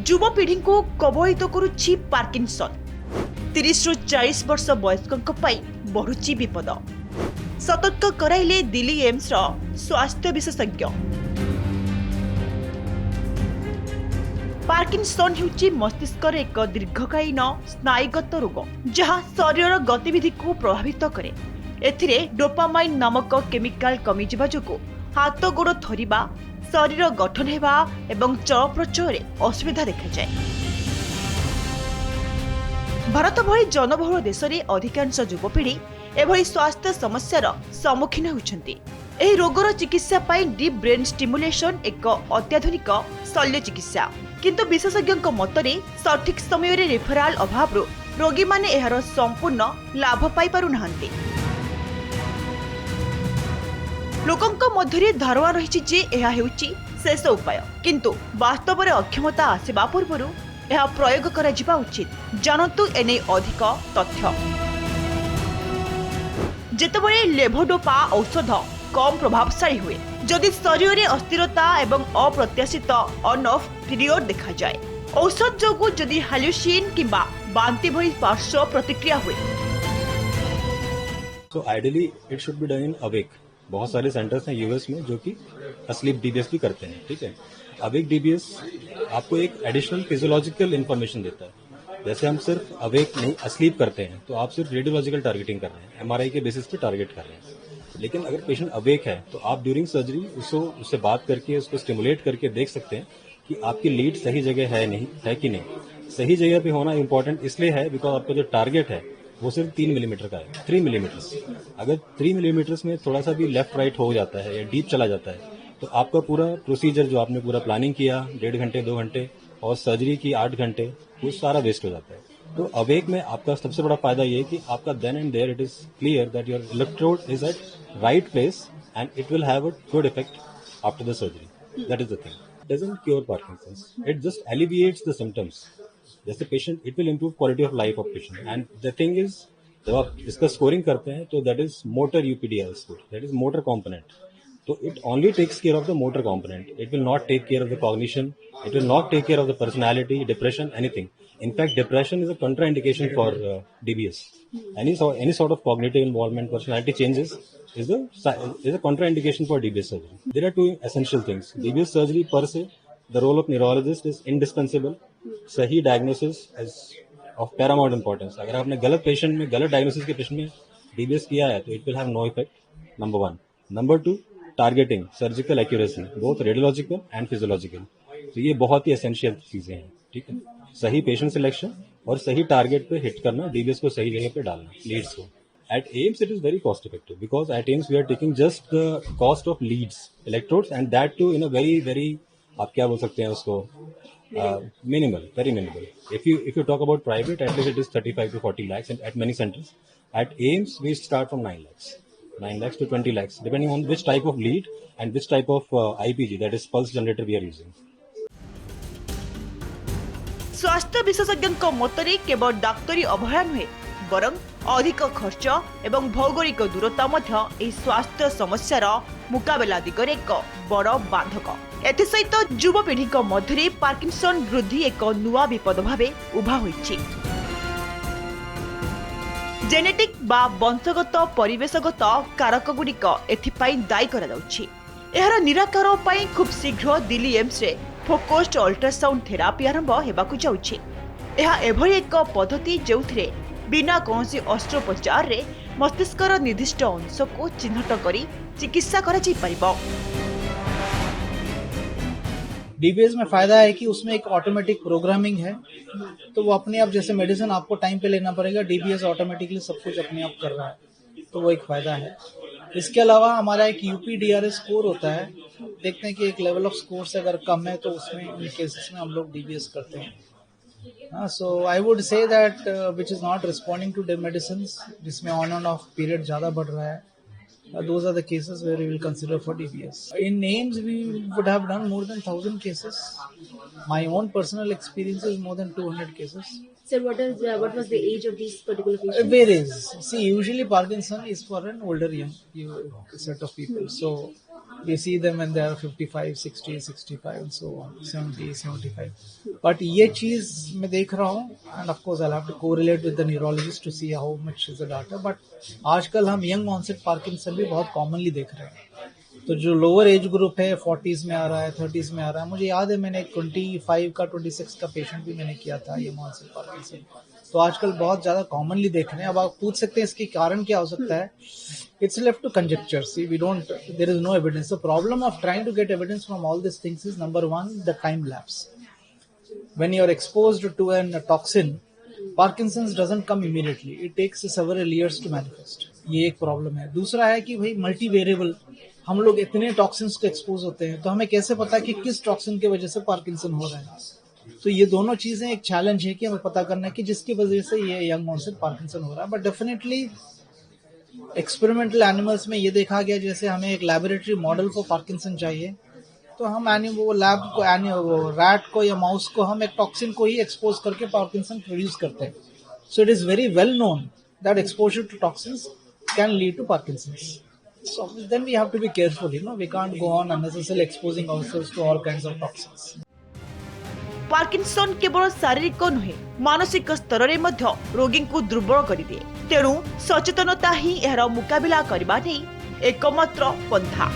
युवपीढ़ी को कबलित करुछि पार्किंसन। 30 ରୁ 40 वर्ष वयस्कों बढ़ुची विपद। सतर्क कराइले दिल्ली एम्स स्वास्थ्य विशेषज्ञ। पार्किंसन हेउछि मस्तिष्कर एक दीर्घकालीन स्नायुगत रोग जहाँ शरीर गतिविधि को प्रभावित करे। एथिरे डोपामाइन नामक केमिकाल कमी जिबा जोगु हाथ गोड़ थरिबा, शरीर गठन हेबा एवं चलप्रचल असुविधा देखा जाए। भारत भली जनबहुल देश में अधिकांश युवपीढ़ी एभली स्वास्थ्य समस्यार सम्मुखीन होउछन्ति। एही रोगर चिकित्सा पाई डीप ब्रेन स्टिमुलेशन एक अत्याधुनिक शल्य चिकित्सा, किंतु विशेषज्ञों मतरे सठिक समय रेफराल अभाव रोगी माने एहार संपूर्ण लाभ पाई पारु नाहंती। लोकंक मध्यरे धारणा रही जे यह हेउची शेष उपाय, किंतु वास्तव में अक्षमता आसिबा पूर्व यह प्रयोग करा जिबा उचित। जानतु एने अधिक तथ्य। जेतेबेले लेवोडोपा औषध कम प्रभावशाली हुए जदि शरीर में अस्थिरता एवं अप्रत्याशित ऑन ऑफ पीरियड देखा जाए। औषध जोगु जदि हाल्यूसिन किंबा बांति भली पार्श्व प्रतिक्रिया हुए। So ideally it should be done in awake. बहुत सारे सेंटर्स हैं यूएस में जो कि अस्लीप डीबीएस भी करते हैं। ठीक है, अवेक डीबीएस आपको एक एडिशनल फिजियोलॉजिकल इन्फॉर्मेशन देता है। जैसे हम सिर्फ अवेक नहीं अस्लीप करते हैं तो आप सिर्फ रेडियोलॉजिकल टारगेटिंग कर रहे हैं, एमआरआई के बेसिस पे टारगेट कर रहे हैं। लेकिन अगर पेशेंट अवेक है तो आप ड्यूरिंग सर्जरी उससे बात करके उसको स्टिमुलेट करके देख सकते हैं कि आपकी लीड सही जगह है कि नहीं। सही जगह पे होना इंपॉर्टेंट इसलिए है बिकॉज आपका जो टारगेट है वो सिर्फ 3 मिलीमीटर का है, 3 मिलीमीटर। अगर 3 मिलीमीटर में थोड़ा सा भी लेफ्ट राइट हो जाता है या डीप चला जाता है तो आपका पूरा प्रोसीजर जो आपने पूरा प्लानिंग किया 1.5 घंटे 2 घंटे और सर्जरी की 8 घंटे वो सारा वेस्ट हो जाता है। तो अवेक में आपका सबसे बड़ा फायदा ये है कि आपका then and there it is clear that your electrode is at right place and it will have a good effect after the surgery. That is the thing. Doesn't cure Parkinson's, it just alleviates the symptoms. जैसे patient it will improve quality of life of patient. And the thing is जब आप इसका scoring करते हैं तो that is motor UPDRS score, that is motor component. तो it only takes care of the motor component, it will not take care of the cognition, it will not take care of the personality, depression, anything. In fact, depression is a contraindication for DBS. Any sort of cognitive involvement, personality changes is a contraindication for DBS surgery. There are two essential things. DBS surgery per se, the role of neurologist is indispensable. सही diagnosis is of paramount importance. अगर आपने गलत patient में गलत diagnosis के patient में DBS किया है तो it will have no effect. Number 1. Number 2, targeting, surgical accuracy, both radiological and physiological. तो ये बहुत ही एसेंशियल चीजें हैं। ठीक है, सही पेशेंट सिलेक्शन और सही टारगेट पे हिट करना, डीबीएस को सही जगह पे डालना, लीड्स को। At AIIMS it is very cost effective because at AIIMS we are taking just the cost of leads, electrodes and that too in a very very, आप क्या बोल सकते हैं उसको, minimal, very minimal. If you talk about private, at least it is 35 to 40 lakhs and at many centers. At AIIMS we start from 9 lakhs to 20 lakhs depending on which type of lead and which type of IPG, that is pulse generator, we are using. स्वास्थ्य विशेषज्ञों मतरे केवल डाक्तरी अवहेला नुहे बरं अधिक खर्च एवं भौगोलिक दूरता मध्य एही स्वास्थ्य समस्यार मुकाबला दिगरे एक बड़ बाधक। एथिसहित युवपीढ़ी मध्य पार्किंसन वृद्धि एक नुआ विपद भावे उभा होइछि। जेनेटिक बा वंशगत परिवेशगत कारक गुड़िक एथिपाई दायी करा जाउछि। एहार निराकार पाई खूब शीघ्र दिल्ली एम्स रे फोकस्ड अल्ट्रासाउंड थेरापी आरंभ हेबाकु जाउछि। एहा एभली एक पद्धति जेउथिरे बिना कौनसी अस्त्रोपचार रे मस्तिष्कर निर्दिष्ट अंश को चिन्हट करी चिकित्सा करा जाई परिबो। डीबीएस में फायदा है कि उसमें एक ऑटोमेटिक प्रोग्रामिंग है, तो वो अपने आप, जैसे मेडिसिन आपको टाइम पे लेना पड़ेगा, डीबीएस ऑटोमेटिकली सब कुछ अपने आप कर रहा है, तो वो एक फायदा है। इसके अलावा हमारा एक यूपीडीआरएस स्कोर होता है, देखते हैं कि एक लेवल ऑफ स्कोर से अगर कम है तो उसमें इन केसेस में हम लोग डीबीएस करते हैं। So I would say that which is not responding to the medicine, जिसमें ऑन एंड ऑफ पीरियड ज्यादा बढ़ रहा है, those are the cases where we will consider for DBS. In AIIMS we would have done more than 1000 cases. My own personal experience is more than 200 cases. Sir, what was the age of these particular It patients? varies. See, usually Parkinson is for an older young set of people. So we see them when they are 55, 60, 65 and so on, 70, 75. But ये चीज मैं देख रहा हूँ, and of course I'll have to correlate with the neurologist to see how much is the data. But आजकल हम young onset Parkinson भी बहुत commonly देख रहे हैं. तो जो लोअर एज ग्रुप है 40s में आ रहा है, 30s में आ रहा है. मुझे याद है मैंने 25 का 26 का पेशेंट भी मैंने किया था ये मॉन्सेल पार्किंसन. तो आजकल बहुत ज्यादा कॉमनली देख रहे हैं. अब आप पूछ सकते हैं इसके कारण क्या हो सकता है. It's left to conjecture. See we don't, there is no evidence. The problem of trying to get evidence from all this things is number 1 the time lapse. When you are exposed to a toxin, Parkinson's doesn't come immediately. It takes several years to manifest. ये एक problem है. दूसरा है कि भाई multi variable, हम लोग इतने टॉक्सिन्स को एक्सपोज होते हैं तो हमें कैसे पता कि किस टॉक्सिन की वजह से पार्किंसन हो रहा है. तो ये दोनों चीजें एक चैलेंज है कि हमें पता करना है कि जिसकी वजह से ये यंग ऑनसेट पार्किंसन हो रहा है. बट डेफिनेटली एक्सपेरिमेंटल एनिमल्स में ये देखा गया, जैसे हमें एक लैबोरेटरी मॉडल को पार्किंसन चाहिए तो हम वो लैब को रैट को या माउस को हम एक टॉक्सिन को ही एक्सपोज करके पार्किंसन प्रोड्यूस करते हैं. So it is very well known that exposure to toxins can lead to Parkinson's. So then we have to be careful, we can't go on unnecessarily exposing ourselves to all kinds of toxins. Parkinson केवल शारीरिक नुहे मानसिक स्तर में मध्य रोगी को दुर्बल करदिए. तेणु सचेतनता ही एहर मुकाबिला करबा नै एकमात्र पंथा.